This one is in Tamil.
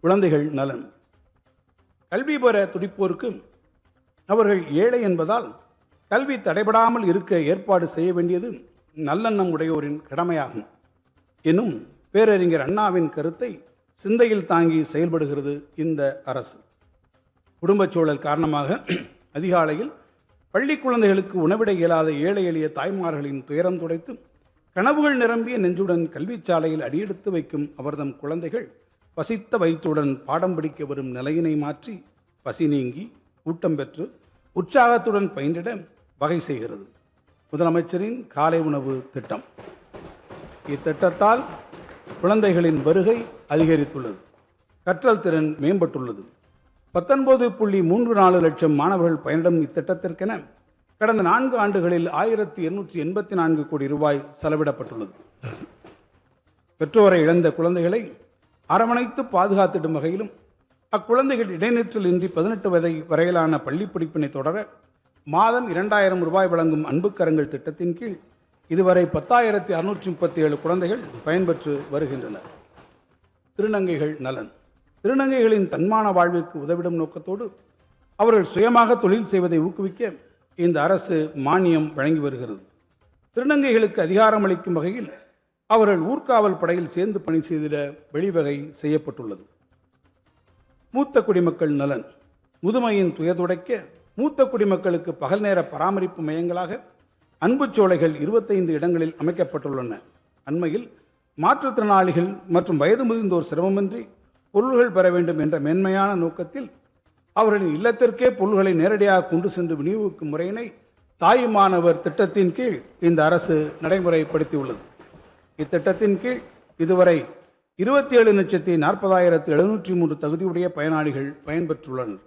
குழந்தைகள் நலன். கல்வி பெற துடிப்போருக்கு அவர்கள் ஏழை என்பதால் கல்வி தடைபடாமல் இருக்க ஏற்பாடு செய்ய வேண்டியது நல்லெண்ணம் உடையோரின் கடமையாகும் எனும் பேரறிஞர் அண்ணாவின் கருத்தை சிந்தையில் தாங்கி செயல்படுகிறது இந்த அரசு. குடும்பச் சூழல் காரணமாக அதிகாலையில் பள்ளி குழந்தைகளுக்கு உணவிட இயலாத ஏழை எளிய தாய்மார்களின் துயரம் துடைத்து கனவுகள் நிரம்பிய நெஞ்சுடன் கல்விச்சாலையில் அடியெடுத்து வைக்கும் அவர்தம் குழந்தைகள் பசித்த வயிற்றுடன் பாடம் படிக்க வரும் நிலையினை மாற்றி பசி நீங்கி ஊட்டம் பெற்று உற்சாகத்துடன் பயின்றிட வகை செய்கிறது முதலமைச்சரின் காலை உணவு திட்டம். இத்திட்டத்தால் குழந்தைகளின் வருகை அதிகரித்துள்ளது, கற்றல் திறன் மேம்பட்டுள்ளது. 19.34 லட்சம் மாணவர்கள் பயனிடும் இத்திட்டத்திற்கென கடந்த 4 ஆண்டுகளில் 1884 கோடி ரூபாய் செலவிடப்பட்டுள்ளது. பெற்றோரை இழந்த குழந்தைகளை அரவணைத்து பாதுகாத்திடும் வகையிலும் அக்குழந்தைகள் இடைநிற்றல் இன்றி 18 வயது வரையிலான பள்ளி படிப்பினை தொடர மாதம் 2000 ரூபாய் வழங்கும் அன்புக்கரங்கள் திட்டத்தின் கீழ் இதுவரை 10,637 குழந்தைகள் பயன்பெற்று வருகின்றனர். திருநங்கைகள் நலன். திருநங்கைகளின் தன்மான வாழ்விற்கு உதவிடும் நோக்கத்தோடு அவர்கள் சுயமாக தொழில் செய்வதை ஊக்குவிக்க இந்த அரசு மானியம் வழங்கி வருகிறது. திருநங்கைகளுக்கு அதிகாரம் அளிக்கும் வகையில் அவர்கள் ஊர்காவல் படையில் சேர்ந்து பணி செய்திட வழிவகை செய்யப்பட்டுள்ளது. மூத்த குடிமக்கள் நலன். முதுமையின் துயதுடைக்க மூத்த குடிமக்களுக்கு பகல் நேர பராமரிப்பு மையங்களாக அன்புச்சோலைகள் 25 இடங்களில் அமைக்கப்பட்டுள்ளன. அண்மையில் மாற்றுத்திறனாளிகள் மற்றும் வயது முதிர்ந்தோர் சிரமமின்றி பொருள்கள் பெற வேண்டும் என்ற மேன்மையான நோக்கத்தில் அவர்களின் இல்லத்திற்கே பொருள்களை நேரடியாக கொண்டு சென்று விநியோகிக்கும் முறையினை தாயுமானவர் திட்டத்தின் கீழ் இந்த அரசு நடைமுறைப்படுத்தியுள்ளது. இத்திட்டத்தின் கீழ் இதுவரை 27,40,703 தகுதியுடைய பயனாளிகள் பயன்பெற்றுள்ளனர்.